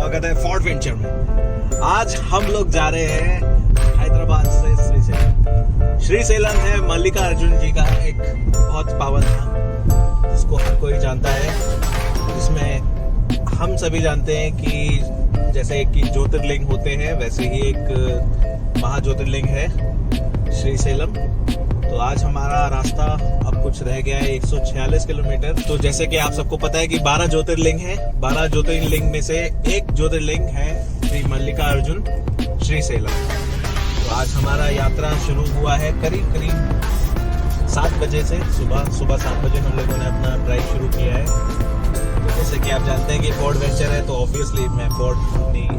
स्वागत है fort venture में। आज हम लोग जा रहे हैं हैदराबाद से श्रीशैलम। श्रीशैलम है मल्लिकार्जुन जी का एक बहुत पावन धाम, जिसको हर कोई जानता है। जिसमें हम सभी जानते हैं कि जैसे कि ज्योतिर्लिंग होते हैं, वैसे ही एक महाज्योतिर्लिंग है श्रीशैलम। तो आज हमारा रास्ता अब कुछ रह गया है 146 किलोमीटर। तो जैसे कि आप सबको पता है कि 12 ज्योतिर्लिंग है। 12 ज्योतिर्लिंग में से एक ज्योतिर्लिंग है श्री मल्लिकार्जुन श्रीशैलम। तो आज हमारा यात्रा शुरू हुआ है करीब 7 बजे से। सुबह 7 बजे हम लोगों ने अपना ड्राइव शुरू किया है। तो जैसे कि आप जानते हैं कि फोर्ट वेंचर है, तो ऑब्वियसली मैं फोर्ट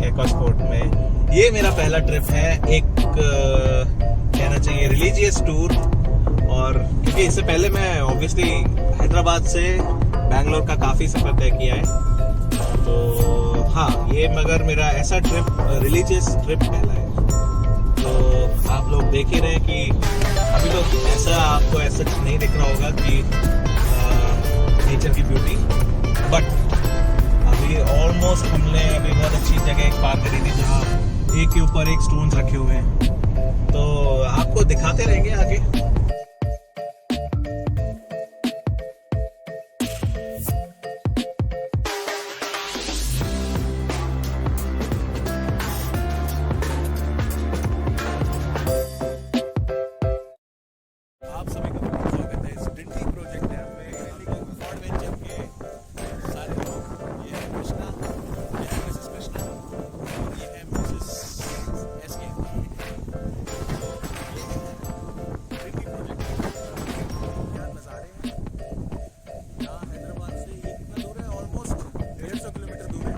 एकोस्पोर्ट में ये मेरा पहला ट्रिप है, एक कहना चाहिए रिलीजियस टूर। और क्योंकि इससे पहले मैं ऑब्वियसली हैदराबाद से बैंगलोर का काफ़ी सफ़र तय किया है। तो हाँ, ये मगर मेरा ऐसा ट्रिप रिलीजियस ट्रिप पहला है। तो आप लोग देख ही रहे हैं कि अभी तो ऐसा आपको ऐसा नहीं दिख रहा होगा कि नेचर की ब्यूटी, बट अभी ऑलमोस्ट हमने अभी बहुत अच्छी जगह एक पार करी थी जहाँ एक के ऊपर एक स्टोन्स रखे हुए हैं। तो आपको दिखाते रहेंगे आगे। आप सभी का स्वागत है इस डिंडी प्रोजेक्ट में। फोर्ट वेंचर के सारे लोग, ये है कृष्णा, ये है मिसेस कृष्णा, ये है मिसेस एसके। डिंडी प्रोजेक्ट क्या नज़ारे हैं। यहाँ हैदराबाद से ये कितना दूर है, ऑलमोस्ट 150 किलोमीटर दूर है।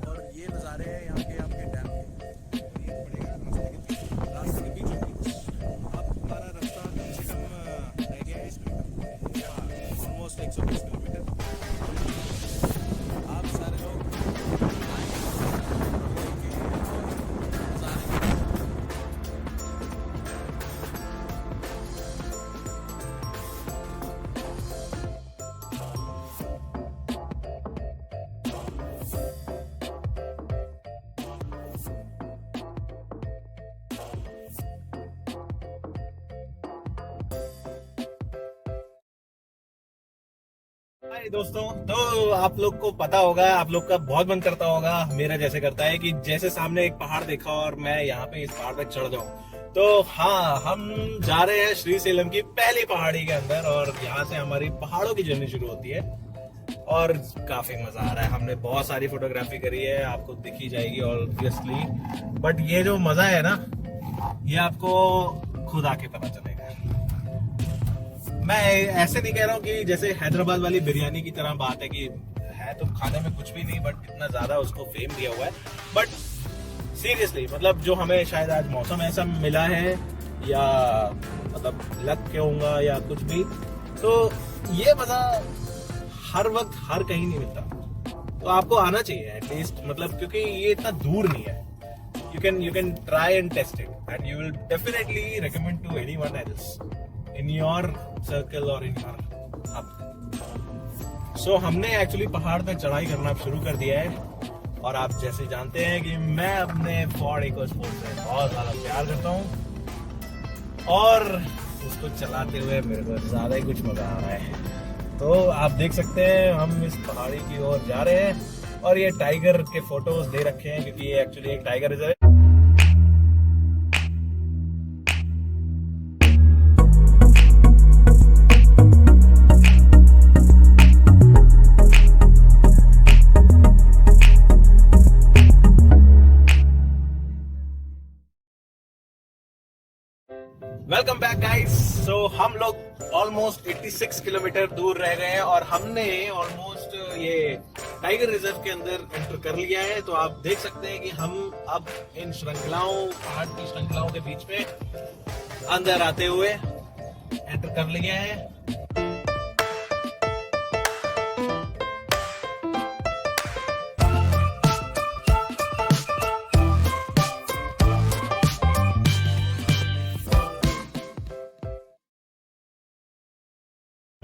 और ये नज़ारे हैं यहाँ के आपके डैम के। ये पड़ेगा रास्ते के बीचों बीच। अब हमारा रास्ता कम से कम रह गया है इसमें ऑलमोस्ट 120 किलोमीटर। आप सारे लोग हाय दोस्तों, तो आप लोग को पता होगा, आप लोग का बहुत मन करता होगा, मेरा जैसे करता है कि जैसे सामने एक पहाड़ देखा और मैं यहाँ पे इस पहाड़ पे चढ़ जाऊं। तो हाँ, हम जा रहे हैं श्रीशैलम की पहली पहाड़ी के अंदर और यहाँ से हमारी पहाड़ों की जर्नी शुरू होती है और काफी मजा आ रहा है। हमने बहुत सारी फोटोग्राफी करी है, आपको दिखी जाएगी ऑब्वियसली, बट ये जो मजा है ना, ये आपको खुद आके पता चलेगा। मैं ऐसे नहीं कह रहा हूँ कि जैसे हैदराबाद वाली बिरयानी की तरह बात है कि है तो खाने में कुछ भी नहीं, बट इतना ज्यादा उसको फेम दिया हुआ है। बट सीरियसली, मतलब जो हमें शायद आज मौसम ऐसा मिला है या मतलब लक के होगा या कुछ भी, तो ये मजा हर वक्त हर कहीं नहीं मिलता। तो आपको आना चाहिए एटलीस्ट, मतलब क्योंकि ये इतना दूर नहीं है। you can try and test it and you will definitely recommend to anyone else in your circle or in your hub. So हमने एक्चुअली पहाड़ पे चढ़ाई करना शुरू कर दिया है। और आप जैसे जानते हैं कि मैं अपने फोर्ट एकोस्पोर्ट से बहुत ज्यादा प्यार करता हूँ और उसको चलाते हुए मेरे को ज्यादा ही कुछ मजा आ रहा है। तो आप देख सकते हैं हम इस पहाड़ी की ओर जा रहे हैं और ये टाइगर के फोटोज दे रखे हैं क्योंकि ये एक्चुअली एक टाइगर रिजर्व है। Welcome back guys. सो हम लोग ऑलमोस्ट 86 किलोमीटर दूर रह गए हैं और हमने ऑलमोस्ट ये टाइगर रिजर्व के अंदर एंटर कर लिया है। तो आप देख सकते हैं कि हम अब इन श्रृंखलाओं, पहाड़ की श्रृंखलाओं के बीच में अंदर आते हुए एंटर कर लिया है।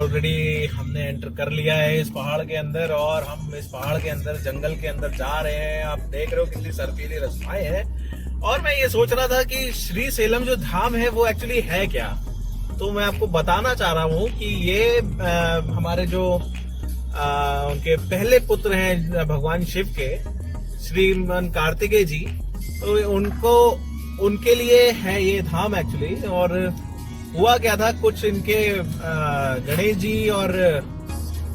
ऑलरेडी हमने एंटर कर लिया है इस पहाड़ के अंदर और हम इस पहाड़ के अंदर जंगल के अंदर जा रहे हैं। आप देख रहे हो कितनी सर्फीली रास्ताएं हैं। और मैं ये सोच रहा था कि श्री सेलम जो धाम है वो एक्चुअली है क्या, तो मैं आपको बताना चाह रहा हूँ कि ये हमारे जो उनके पहले पुत्र हैं भगवान शिव के, श्रीमान कार्तिकेय जी, तो उनके लिए है ये धाम एक्चुअली। और हुआ क्या था, कुछ इनके गणेश जी और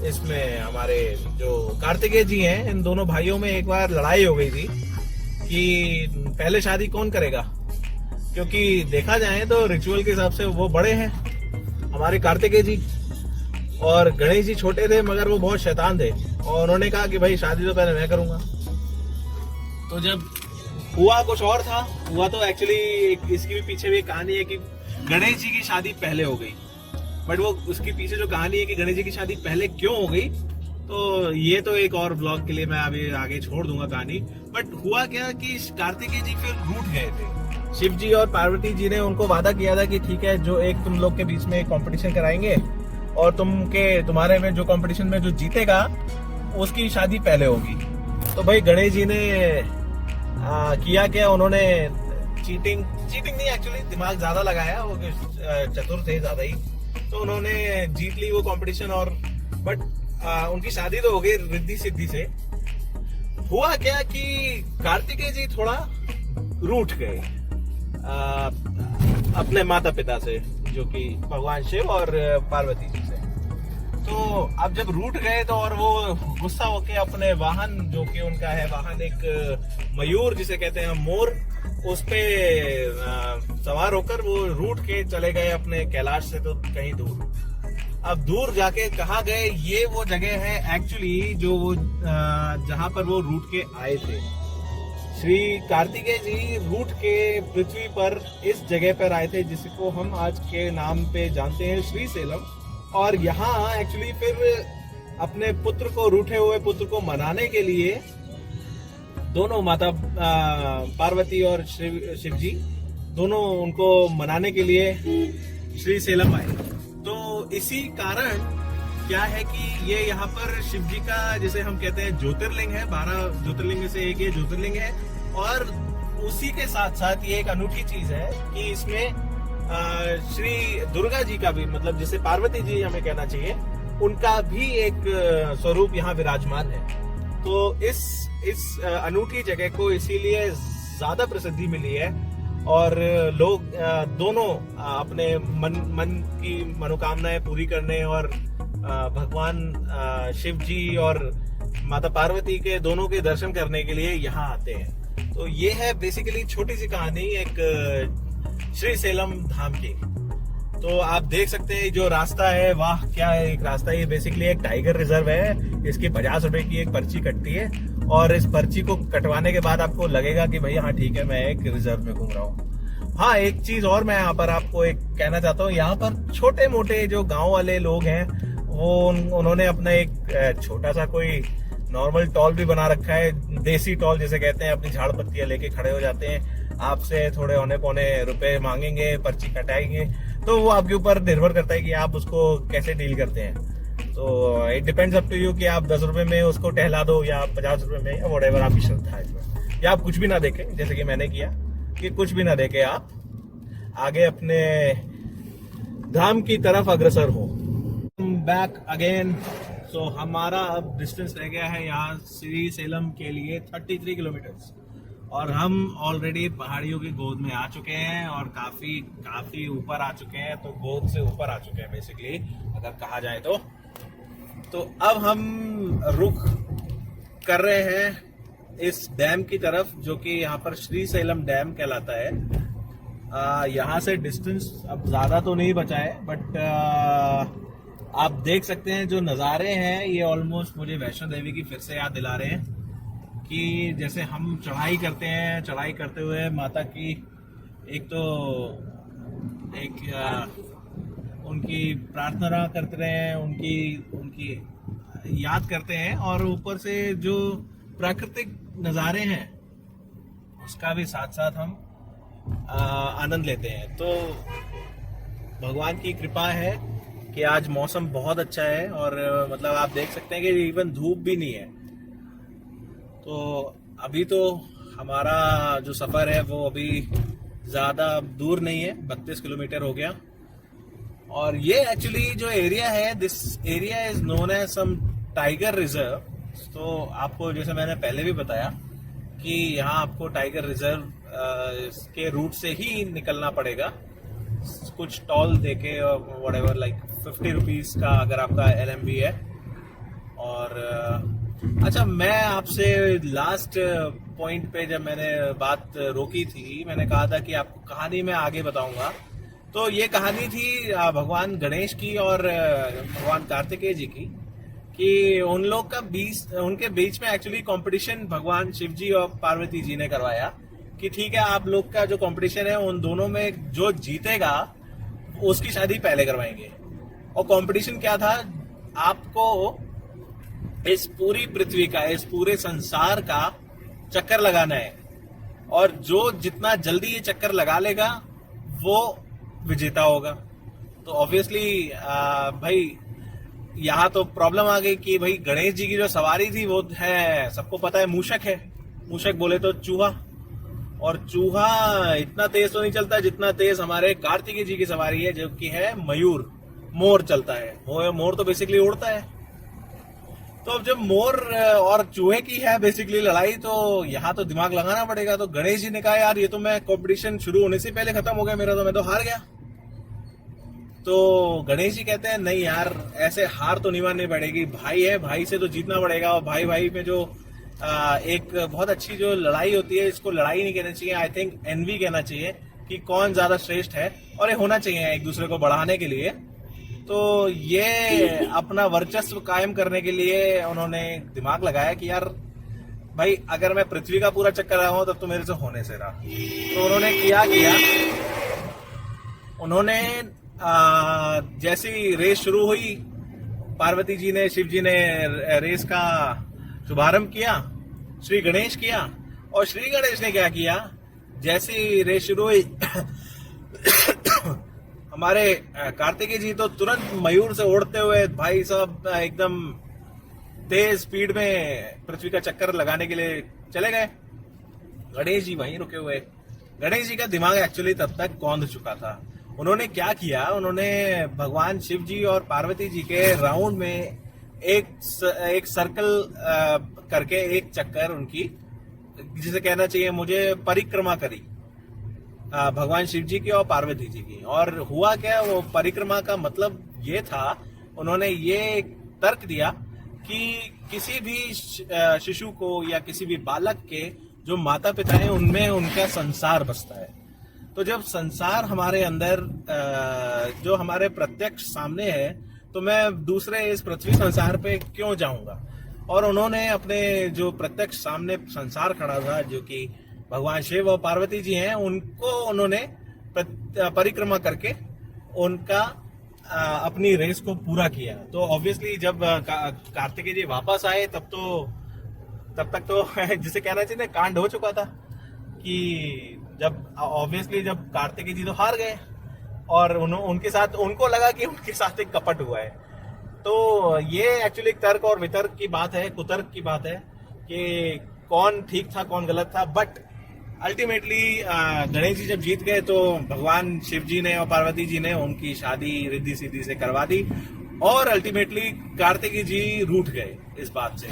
इसमें हमारे जो कार्तिकेय जी हैं, इन दोनों भाइयों में एक बार लड़ाई हो गई थी कि पहले शादी कौन करेगा, क्योंकि देखा जाए तो रिचुअल के हिसाब से वो बड़े हैं हमारे कार्तिकेय जी, और गणेश जी छोटे थे मगर वो बहुत शैतान थे, और उन्होंने कहा कि भाई शादी तो पहले मैं करूंगा। तो जब हुआ कुछ और था, हुआ तो एक्चुअली इसकी भी पीछे भी एक कहानी है कि गणेश जी की शादी पहले हो गई, बट वो उसके पीछे जो कहानी है कि गणेश जी की शादी पहले क्यों हो गई, तो ये तो एक और ब्लॉग के लिए मैं अभी आगे छोड़ दूंगा कहानी। बट हुआ क्या कि कार्तिकेय जी फिर रूठ गए थे। शिव जी और पार्वती जी ने उनको वादा किया था कि ठीक है, जो एक तुम लोग के बीच में कंपटीशन कराएंगे और तुम्हारे में जो कंपटीशन में जो जीतेगा उसकी शादी पहले होगी। तो भाई गणेश जी ने किया क्या, उन्होंने चीटिंग नहीं, एक्चुअली दिमाग ज्यादा लगाया, वो चतुर थे ज्यादा ही, तो उन्होंने जीत ली वो कंपटीशन। और बट उनकी शादी तो हो गई रिद्धि सिद्धि से। हुआ क्या कि कार्तिकेय जी थोड़ा रूठ गए अपने माता पिता से, जो कि भगवान शिव और पार्वती जी से। तो अब जब रूठ गए तो और वो गुस्सा होके अपने वाहन, जो कि उनका है वाहन एक मयूर जिसे कहते हैं मोर, उस पे सवार होकर वो रूठ के चले गए अपने कैलाश से तो कहीं दूर। अब दूर जाके कहाँ गए, ये वो जगह है एक्चुअली जो वो जहां पर वो रूठ के आए थे। श्री कार्तिकेय जी रूठ के पृथ्वी पर इस जगह पर आए थे जिसको हम आज के नाम पे जानते हैं श्री सेलम। और यहाँ एक्चुअली फिर अपने पुत्र को, रूठे हुए पुत्र को मनाने के लिए दोनों माता पार्वती और शिव जी दोनों उनको मनाने के लिए श्री सेलम आए। तो इसी कारण क्या है कि ये यहाँ पर शिव जी का, जिसे हम कहते हैं ज्योतिर्लिंग है, 12 ज्योतिर्लिंग में से एक ये ज्योतिर्लिंग है। और उसी के साथ साथ ये एक अनूठी चीज है कि इसमें श्री दुर्गा जी का भी, मतलब जिसे पार्वती जी हमें कहना चाहिए, उनका भी एक स्वरूप यहाँ विराजमान है। तो इस अनूठी जगह को इसीलिए ज्यादा प्रसिद्धि मिली है और लोग दोनों अपने मन की मनोकामनाएं पूरी करने और भगवान शिव जी और माता पार्वती के दोनों के दर्शन करने के लिए यहाँ आते हैं। तो ये है बेसिकली छोटी सी कहानी एक श्री सेलम धाम की। तो आप देख सकते हैं जो रास्ता है, वाह क्या है एक रास्ता। ये बेसिकली एक टाइगर रिजर्व है, इसकी 50 रुपए की एक पर्ची कटती है और इस पर्ची को कटवाने के बाद आपको लगेगा कि भैया हाँ ठीक है, मैं एक रिजर्व में घूम रहा हूँ। हाँ, एक चीज और मैं यहाँ पर आपको एक कहना चाहता हूँ, यहाँ पर छोटे मोटे जो गांव वाले लोग हैं वो उन्होंने अपना एक छोटा सा कोई नॉर्मल टॉल भी बना रखा है, देसी टॉल जिसे कहते हैं। अपनी झाड़ पत्तियां लेके खड़े हो जाते हैं, आपसे थोड़े औने पौने रुपए मांगेंगे, पर्ची कटाएंगे। तो वो आपके ऊपर निर्भर करता है कि आप उसको कैसे डील करते हैं। तो it depends up to you कि आप 10 रुपए में उसको टहला दो या 50 रुपए में, या व्हाटएवर आपकी श्रद्धा है इसमें। या आप कुछ भी ना देखें, जैसे कि मैंने किया कि कुछ भी ना देखे, आप आगे अपने धाम की तरफ अग्रसर हो। Back again. तो हमारा अब डिस्टेंस रह गया है यहाँ श्री सेलम के लिए 33 किलोमीटर और हम ऑलरेडी पहाड़ियों की गोद में आ चुके हैं और काफी ऊपर आ चुके हैं। तो गोद से ऊपर आ चुके हैं बेसिकली, अगर कहा जाए तो अब हम रुख कर रहे हैं इस डैम की तरफ, जो कि यहाँ पर श्री सेलम डैम कहलाता है। यहाँ से डिस्टेंस अब ज्यादा तो नहीं बचा है, बट आप देख सकते हैं जो नज़ारे हैं ये ऑलमोस्ट मुझे वैष्णो देवी की फिर से याद दिला रहे हैं कि जैसे हम चढ़ाई करते हैं, चढ़ाई करते हुए माता की उनकी प्रार्थना करते रहे हैं, उनकी याद करते हैं और ऊपर से जो प्राकृतिक नज़ारे हैं उसका भी साथ साथ हम आनंद लेते हैं। तो भगवान की कृपा है कि आज मौसम बहुत अच्छा है और मतलब आप देख सकते हैं कि इवन धूप भी नहीं है। तो अभी तो हमारा जो सफ़र है वो अभी ज़्यादा दूर नहीं है, 32 किलोमीटर हो गया। और ये एक्चुअली जो एरिया है, this area is known as some tiger reserve. तो आपको जैसे मैंने पहले भी बताया कि यहाँ आपको टाइगर रिजर्व के रूट से ही निकलना पड़ेगा, कुछ टॉल देके वट एवर लाइक 50 रुपीज़ का अगर आपका LMV है। और अच्छा, मैं आपसे लास्ट पॉइंट पे जब मैंने बात रोकी थी, मैंने कहा था कि आपको कहानी मैं आगे बताऊंगा। तो ये कहानी थी भगवान गणेश की और भगवान कार्तिकेय जी की, कि उन लोग का उनके बीच में एक्चुअली कंपटीशन भगवान शिव जी और पार्वती जी ने करवाया कि ठीक है, आप लोग का जो कंपटीशन है उन दोनों में जो जीतेगा उसकी शादी पहले करवाएंगे। और कंपटीशन क्या था, आपको इस पूरी पृथ्वी का, इस पूरे संसार का चक्कर लगाना है, और जो जितना जल्दी ये चक्कर लगा लेगा वो विजेता होगा। तो ऑब्वियसली भाई यहाँ तो प्रॉब्लम आ गई कि भाई गणेश जी की जो सवारी थी वो है, सबको पता है, मूषक है। मूषक बोले तो चूहा, और चूहा इतना तेज तो नहीं चलता जितना तेज हमारे कार्तिकेय जी की सवारी है, जो कि है मयूर, मोर चलता है। मोर तो बेसिकली उड़ता है। तो अब जब मोर और चूहे की है बेसिकली लड़ाई, तो यहाँ तो दिमाग लगाना पड़ेगा। तो गणेश जी ने कहा यार ये तो मैं कंपटीशन शुरू होने से पहले खत्म हो गया मेरा, तो मैं तो हार गया। तो गणेश जी कहते हैं नहीं यार, ऐसे हार तो नहीं माननी पड़ेगी, भाई है, भाई से तो जीतना पड़ेगा। और भाई भाई में जो एक बहुत अच्छी जो लड़ाई होती है, इसको लड़ाई नहीं कहना चाहिए, आई थिंक एनवी कहना चाहिए, कि कौन ज्यादा श्रेष्ठ है, और ये होना चाहिए एक दूसरे को बढ़ाने के लिए। तो ये अपना वर्चस्व कायम करने के लिए उन्होंने दिमाग लगाया कि यार भाई अगर मैं पृथ्वी का पूरा चक्कर लगाऊं तब तो मेरे से होने से रहा। तो उन्होंने क्या किया, उन्होंने जैसी रेस शुरू हुई, पार्वती जी ने, शिव जी ने रेस का शुभारंभ किया, श्री गणेश किया। और श्री गणेश ने क्या किया, जैसी रेस शुरू हुई हमारे कार्तिकेय जी तो तुरंत मयूर से उड़ते हुए भाई साहब एकदम तेज स्पीड में पृथ्वी का चक्कर लगाने के लिए चले गए। गणेश जी वहीं रुके हुए। गणेश जी का दिमाग एक्चुअली तब तक कौंध चुका था। उन्होंने क्या किया, उन्होंने भगवान शिव जी और पार्वती जी के राउंड में एक सर्कल करके एक चक्कर उनकी, जिसे कहना चाहिए मुझे, परिक्रमा करी भगवान शिव जी की और पार्वती जी की। और हुआ क्या, वो परिक्रमा का मतलब ये था, उन्होंने ये तर्क दिया कि किसी भी शिशु को या किसी भी बालक के जो माता पिता हैं उनमें उनका संसार बसता है। तो जब संसार हमारे अंदर जो हमारे प्रत्यक्ष सामने है, तो मैं दूसरे इस पृथ्वी संसार पे क्यों जाऊंगा। और उन्होंने अपने जो प्रत्यक्ष सामने संसार खड़ा था, जो कि भगवान शिव और पार्वती जी हैं, उनको उन्होंने परिक्रमा करके उनका अपनी रेस को पूरा किया। तो ऑब्वियसली जब कार्तिकेय जी वापस आए तब तक तो जिसे कहना चाहिए कांड हो चुका था, कि जब ऑब्वियसली जब कार्तिकेय जी तो हार गए और उनके साथ, उनको लगा कि उनके साथ एक कपट हुआ है। तो ये एक्चुअली तर्क और वितर्क की बात है, कुतर्क की बात है कि कौन ठीक था कौन गलत था। बट अल्टीमेटली गणेश जी जब जीत गए तो भगवान शिव जी ने और पार्वती जी ने उनकी शादी रिद्धि सिद्धि से करवा दी। और अल्टीमेटली कार्तिकेय जी रूठ गए इस बात से,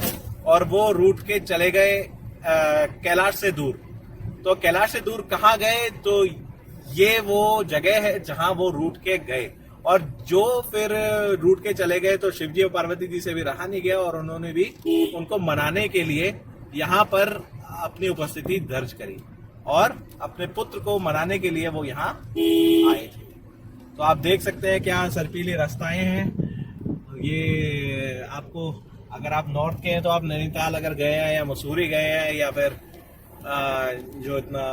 और वो रूठ के चले गए कैलाश से दूर। तो कैलाश से दूर कहाँ गए, तो ये वो जगह है जहां वो रूठ के गए। और जो फिर रूठ के चले गए तो शिव जी और पार्वती जी से भी रहा नहीं गया, और उन्होंने भी उनको मनाने के लिए यहाँ पर अपनी उपस्थिति दर्ज करी, और अपने पुत्र को मनाने के लिए वो यहाँ आए थे। तो आप देख सकते हैं क्या सर्पीले रास्ताएं हैं। ये आपको, अगर आप नॉर्थ के हैं तो आप नैनीताल अगर गए हैं या मसूरी गए हैं, या फिर जो इतना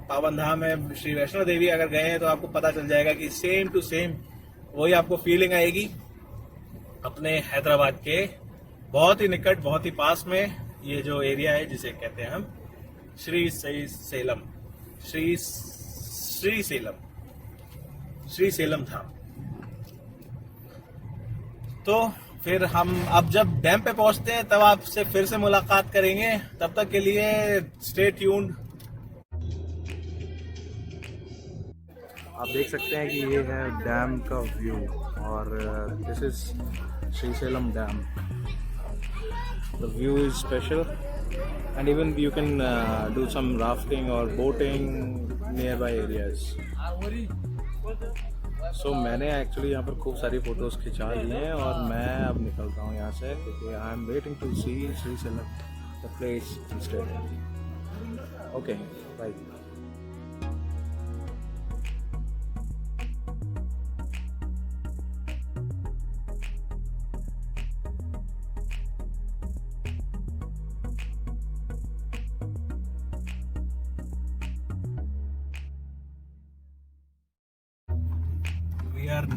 पावन धाम है श्री वैष्णो देवी अगर गए हैं, तो आपको पता चल जाएगा कि सेम टू सेम वही आपको फीलिंग आएगी अपने हैदराबाद के बहुत ही निकट, बहुत ही पास में ये जो एरिया है जिसे कहते हैं हम श्री सेलम धाम। तो फिर हम अब जब डैम पे पहुंचते हैं तब आपसे फिर से मुलाकात करेंगे। तब तक के लिए स्टे ट्यून्ड। आप देख सकते हैं कि ये है डैम का व्यू और this is Srisailam dam. The view is special and even you can do some rafting और boating nearby areas. So मैंने एक्चुअली यहाँ पर खूब सारी फ़ोटोज़ खिंचा ली हैं और मैं अब निकलता हूँ यहाँ से क्योंकि I am waiting to see Srisailam the place instead. Okay bye. We are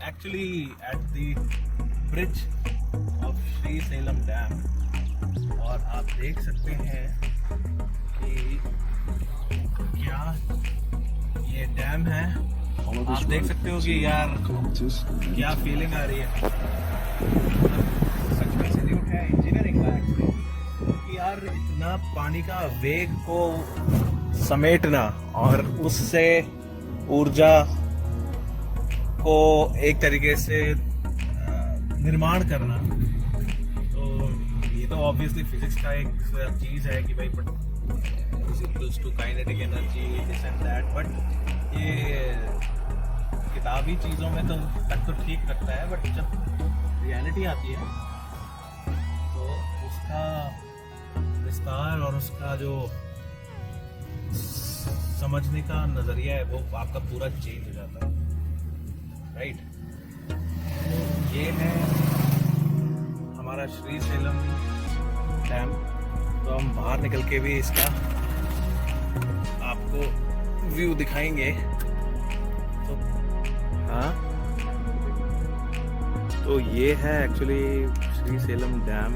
actually at the bridge of Srisailam Dam और आप देख सकते हैं कि क्या ये डैम है। आप देख सकते हो कि यार क्या फीलिंग आ रही है। सच में सैल्यूट है इंजीनियरिंग का एक्चुअली कि यार इतना पानी का वेग को समेटना और उससे ऊर्जा को एक तरीके से निर्माण करना। तो ये तो ऑब्वियसली फिजिक्स का एक चीज है कि भाई is equals to kinetic energy this and that, but ये किताबी चीज़ों में तो तक तो ठीक लगता है, बट जब रियलिटी आती है तो उसका विस्तार और उसका जो समझने का नज़रिया है वो आपका पूरा चेंज हो जाता है। राइट, ये है हमारा श्रीशैलम डैम। तो हम बाहर निकल के भी इसका आपको व्यू दिखाएंगे। तो हाँ, तो ये है एक्चुअली श्रीशैलम डैम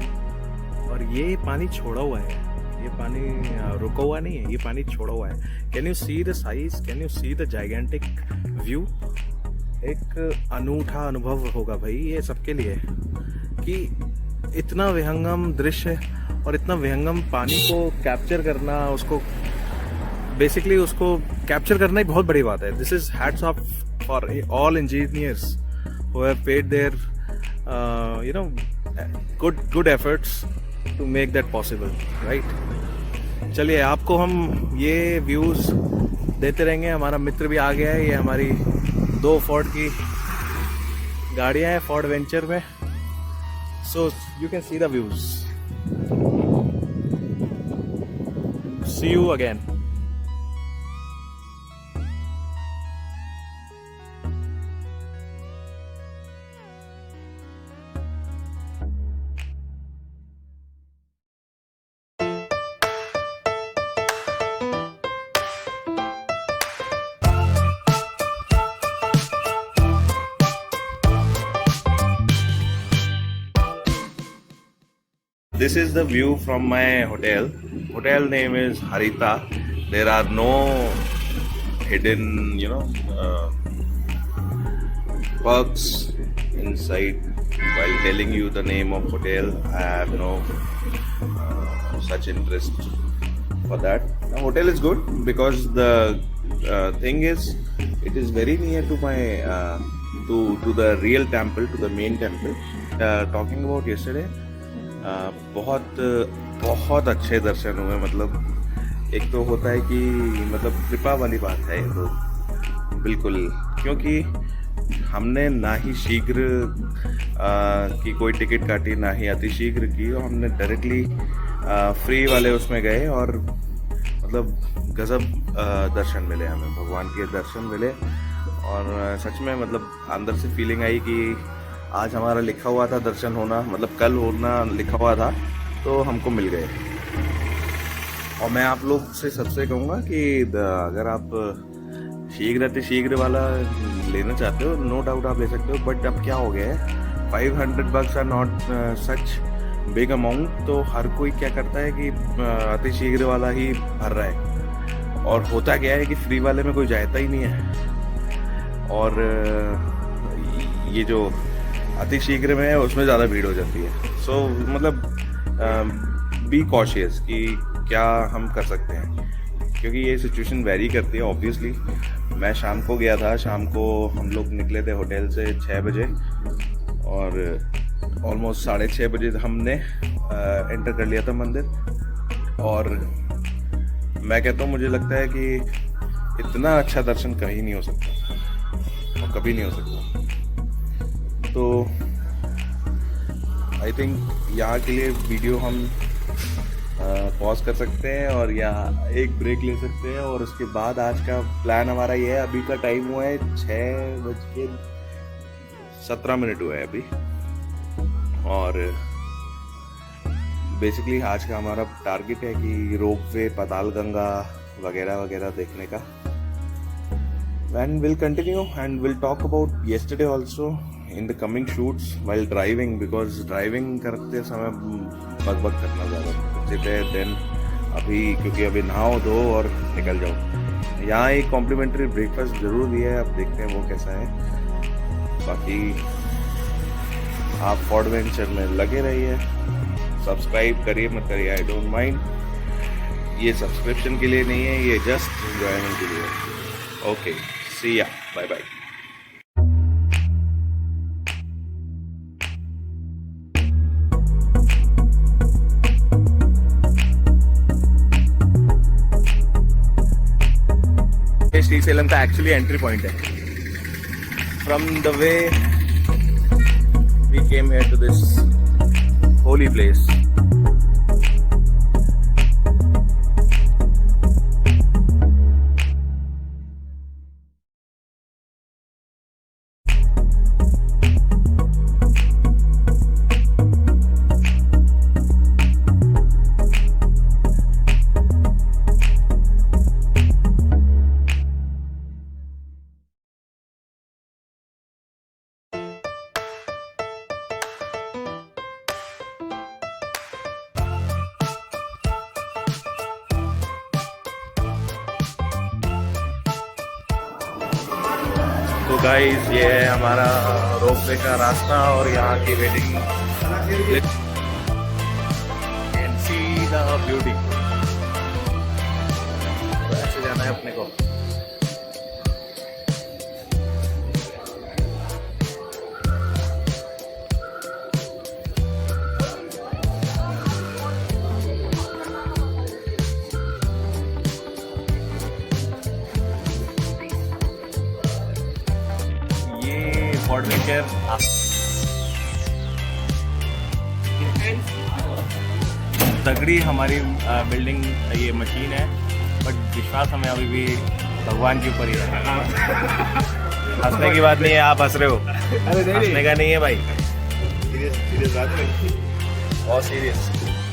और ये पानी छोड़ा हुआ है, ये पानी रुका हुआ नहीं है, ये पानी छोड़ा हुआ है। Can you see the size, can you see the gigantic view. एक अनूठा अनुभव होगा भाई ये सबके लिए कि इतना विहंगम दृश्य और इतना विहंगम पानी को कैप्चर करना, उसको बेसिकली उसको कैप्चर करना ही बहुत बड़ी बात है। This is hats off for all engineers who have paid their you know good efforts to make that possible, right. चलिए आपको हम ये व्यूज देते रहेंगे। हमारा मित्र भी आ गया है, ये हमारी 2 फोर्ड की गाड़ियां हैं, फोर्ड वेंचर में। So you can see the views. See you again. This is the view from my hotel. Hotel name is Harita. There are no hidden, perks inside. While telling you the name of hotel, I have no such interest for that. The hotel is good because the thing is, it is very near to my to the real temple, to the main temple. Talking about yesterday. बहुत अच्छे दर्शन हुए। मतलब एक तो होता है कि मतलब कृपा वाली बात है तो बिल्कुल, क्योंकि हमने ना ही शीघ्र की कोई टिकट काटी, ना ही अतिशीघ्र की, और हमने डायरेक्टली फ्री वाले उसमें गए और मतलब गजब दर्शन मिले, हमें भगवान के दर्शन मिले। और सच में मतलब अंदर से फीलिंग आई कि आज हमारा लिखा हुआ था दर्शन होना, मतलब कल होना लिखा हुआ था, तो हमको मिल गए। और मैं आप लोग से सबसे कहूँगा कि अगर आप शीघ्र अतिशीघ्र वाला लेना चाहते हो, नो डाउट आप ले सकते हो, बट अब क्या हो गया है, $500 are not such big amount. तो हर कोई क्या करता है कि अतिशीघ्र वाला ही भर रहा है, और होता क्या है कि फ्री वाले में कोई जाता ही नहीं है। और ये जो अति शीघ्र में उसमें ज़्यादा भीड़ हो जाती है। सो मतलब बी कॉशियस कि क्या हम कर सकते हैं, क्योंकि ये सिचुएशन वेरी करती है ऑब्वियसली। मैं शाम को गया था, शाम को हम लोग निकले थे होटल से 6 बजे और ऑलमोस्ट 6:30 बजे हमने एंटर कर लिया था मंदिर। और मैं कहता हूँ मुझे लगता है कि इतना अच्छा दर्शन कहीं नहीं हो सकता और कभी नहीं हो सकता। तो आई थिंक यहाँ के लिए वीडियो हम पॉज कर सकते हैं और यहाँ एक ब्रेक ले सकते हैं। और उसके बाद आज का प्लान हमारा ये है, अभी का टाइम हुआ है 6:17 हुआ है अभी। और बेसिकली आज का हमारा टारगेट है कि रोपवे, पाताल गंगा वगैरह वगैरह देखने का। And we'll continue and we'll talk about yesterday also in the coming shoots while driving, because driving करते समय बक करना ज़्यादा उचित है देन अभी, क्योंकि अभी नहाओ धो और निकल जाओ। यहाँ एक कॉम्प्लीमेंट्री ब्रेकफास्ट जरूर दिया है, अब देखते हैं वो कैसा है। बाकी आप फॉर्ड वेंचर में लगे रहिए, सब्सक्राइब करिए मत करिए, आई डोंट माइंड। ये सब्सक्रिप्शन के लिए नहीं है, ये जस्ट एंजॉयमेंट के लिए है। ओके, सी या, बाय बाय। श्रीशैलम का एक्चुअली एंट्री पॉइंट है। From the way we came here to this holy place. तो गाइस ये है हमारा रोपवे का रास्ता और यहाँ की waiting. Can see the beauty. तो ऐसे जाना है अपने को। फॉर्ड वेंचर तगड़ी हमारी बिल्डिंग ये मशीन है, बट विश्वास हमें अभी भी भगवान के ऊपर ही है। हंसने की बात नहीं है, आप हंस रहे हो, हंसने का नहीं है भाई, सीरियस बात है, बहुत सीरियस।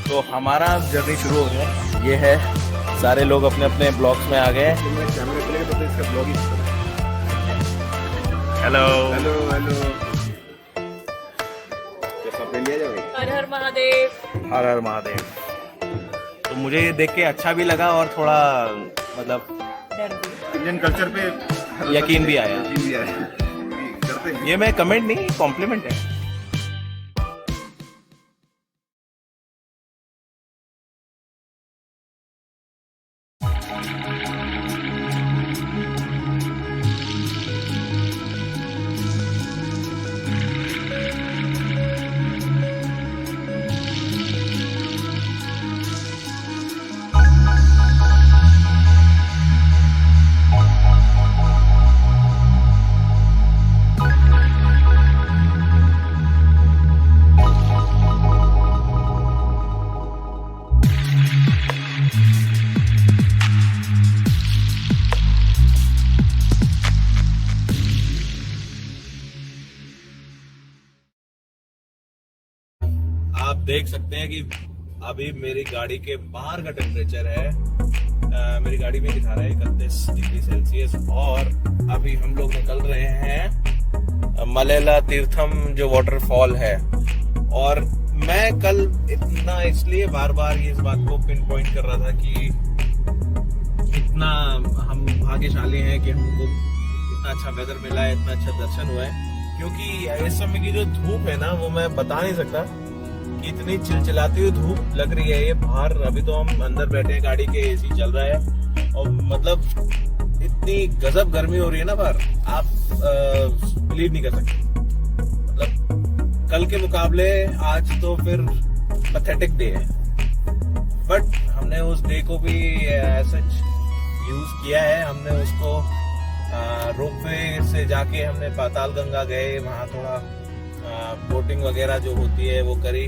तो हमारा जर्नी शुरू हो गया, ये है सारे लोग अपने अपने ब्लॉग्स में आ गए। हेलो हेलो हेलो, हर हर महादेव, हर हर महादेव। तो मुझे ये देख के अच्छा भी लगा और थोड़ा मतलब इंडियन कल्चर पे यकीन भी आया। ये मैं कमेंट नहीं, कॉम्प्लीमेंट है। आप देख सकते हैं कि अभी मेरी गाड़ी के बाहर का टेम्परेचर है, मेरी गाड़ी में दिखा रहा है 31 डिग्री सेल्सियस। और अभी हम लोग निकल रहे हैं मलेला तीर्थम जो वाटरफॉल है। और मैं कल इतना इसलिए बार बार इस बात को पिन पॉइंट कर रहा था कि इतना हम भाग्यशाली हैं कि हमको इतना अच्छा वेदर मिला है, इतना अच्छा दर्शन हुआ है। क्योंकि इस समय की जो धूप है ना वो मैं बता नहीं सकता कि इतनी चिलचिलाती हुई धूप लग रही है ये बाहर। अभी तो हम अंदर बैठे हैं, गाड़ी के एसी चल रहा है और मतलब इतनी गजब गर्मी हो रही है ना बाहर, आप बिलीव नहीं कर सकते। मतलब कल के मुकाबले आज तो फिर पैथेटिक डे है, बट हमने उस डे को भी सच यूज किया है। हमने उसको रोपवे से जाके हमने पाताल गंगा गए, वहाँ थोड़ा बोटिंग वगैरह जो होती है वो करी।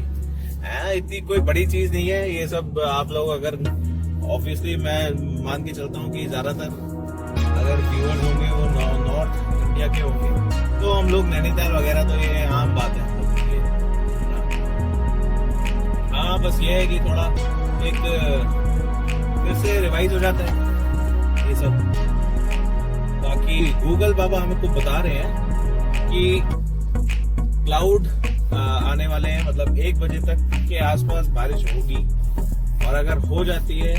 इतनी कोई बड़ी चीज नहीं है ये सब। आप लोग अगर ऑब्वियसली मैं मान के चलता हूँ कि ज्यादातर अगर व्यूअर्स होंगे वो नॉर्थ इंडिया के होंगे, तो हम लोग नैनीताल वगैरह तो ये आम बात है हम लोग के लिए। हाँ बस ये है कि थोड़ा एक फिर से रिवाइज हो जाता है ये सब। बाकी गूगल बाबा हमको बता रहे हैं कि क्लाउड आने वाले हैं, मतलब 1 बजे तक के आसपास बारिश होगी। और अगर हो जाती है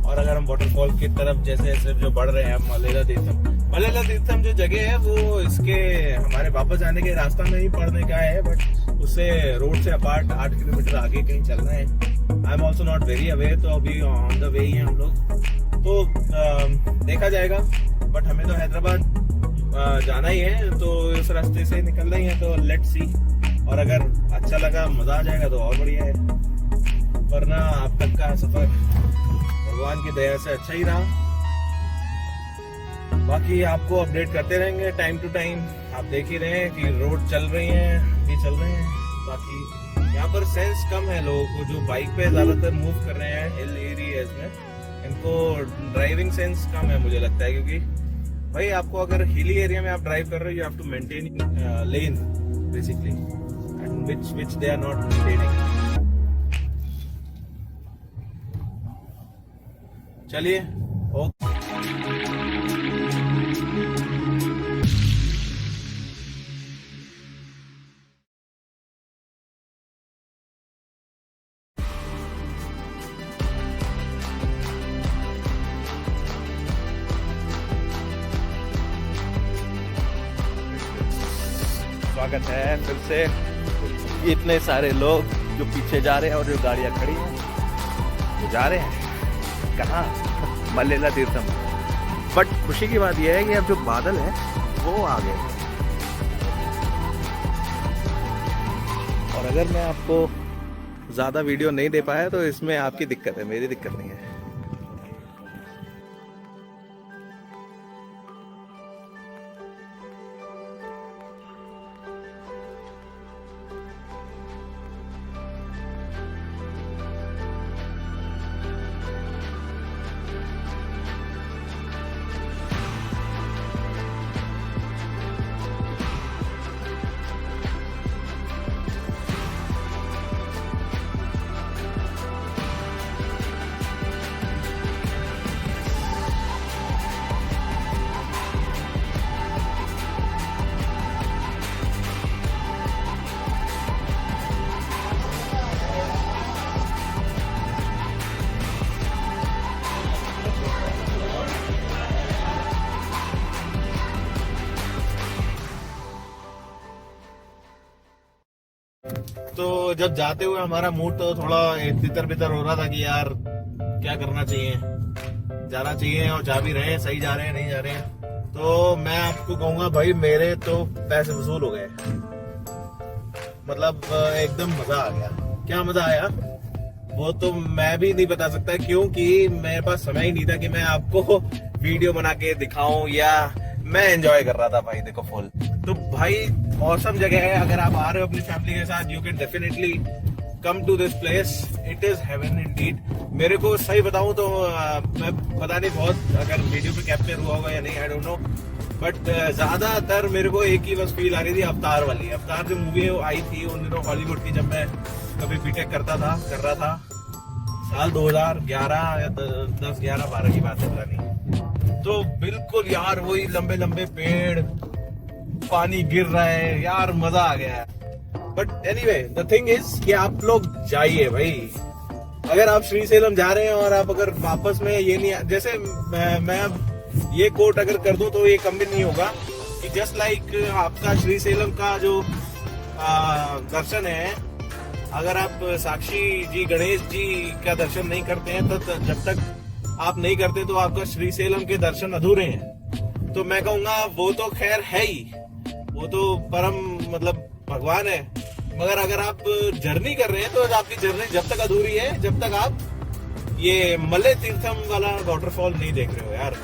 और अगर हम वाटरफॉल की तरफ जैसे जैसे जो बढ़ रहे हैं, मलेला तीर्थम जो जगह है वो इसके हमारे वापस आने के रास्ता में ही पड़ने का है, बट उससे रोड से अपार्ट 8 किलोमीटर आगे कहीं चलना है। I am also not very aware, तो अभी ऑन द वे ही हैं हम लोग, तो देखा जाएगा। बट हमें तो हैदराबाद जाना ही है, तो इस रास्ते से निकलना ही है, तो लेट्स सी। और अगर अच्छा लगा, मजा आ जाएगा तो और बढ़िया है, वरना अब तक का सफर भगवान की दया से अच्छा ही रहा। बाकी आपको अपडेट करते रहेंगे टाइम टू टाइम। आप देख ही रहे हैं कि रोड चल रही हैं, भी चल रहे हैं। बाकी यहाँ पर सेंस कम है लोगों को, जो बाइक पे ज्यादातर मूव कर रहे हैं हिल एरियाज में, इनको ड्राइविंग सेंस कम है मुझे लगता है। क्योंकि भाई आपको अगर हिली एरिया में आप ड्राइव कर रहे हो, you have to maintain lane basically, and which they are not maintaining. चलिए ओके। स्वागत है फिर से। इतने सारे लोग जो पीछे जा रहे हैं और जो गाड़ियां खड़ी हैं वो जा रहे हैं कहाँ, मलेला तीर्थम। बट खुशी की बात यह है कि अब जो बादल है वो आ गए। और अगर मैं आपको ज़्यादा वीडियो नहीं दे पाया तो इसमें आपकी दिक्कत है, मेरी दिक्कत नहीं है। तो जब जाते हुए हमारा मूड तो थोड़ा तितर बितर हो रहा था कि यार क्या करना चाहिए, जाना चाहिए, और जा भी रहे हैं, सही जा रहे हैं नहीं जा रहे हैं। तो मैं आपको कहूंगा भाई मेरे तो पैसे वसूल हो गए, मतलब एकदम मजा आ गया। क्या मजा आया वो तो मैं भी नहीं बता सकता, क्योंकि मेरे पास समय ही नहीं था कि मैं आपको वीडियो बना के दिखाऊं, या मैं एंजॉय कर रहा था भाई देखो फुल। तो भाई औसम जगह है, अगर आप आ रहे हो अपनी फैमिली के साथ, you can definitely come to this place, it is heaven indeed. मेरे को सही बताऊं तो मैं पता नहीं बहुत अगर वीडियो पे कैप्चर हुआ होगा या नहीं, आई डोंट नो, बट ज्यादातर मेरे को एक ही बस फील आ रही थी अवतार वाली। अवतार जो मूवी आई थी उन दिनों हॉलीवुड की, जब मैं कभी बीटेक कर रहा था साल 2011 या 10, 11, 12 की बात है पता नहीं। तो बिल्कुल यार वही लंबे लंबे पेड़, पानी गिर रहा है, यार मजा आ गया। But anyway the thing is कि आप लोग जाइए भाई। अगर आप श्रीशैलम जा रहे हैं और आप अगर वापस में ये नहीं, जैसे मैं अब ये कोट अगर कर दूं तो ये कम भी नहीं होगा, कि जस्ट लाइक आपका श्रीशैलम का जो दर्शन है, अगर आप साक्षी जी गणेश जी का दर्शन नहीं करते हैं तो जब तक आप नहीं करते तो आपका श्रीशैलम के दर्शन अधूरे हैं। तो मैं कहूंगा वो तो खैर है ही, वो तो परम मतलब भगवान है, मगर अगर आप जर्नी कर रहे हैं तो आपकी जर्नी जब तक अधूरी है जब तक आप ये मले तीर्थम वाला वाटरफॉल नहीं देख रहे हो यार।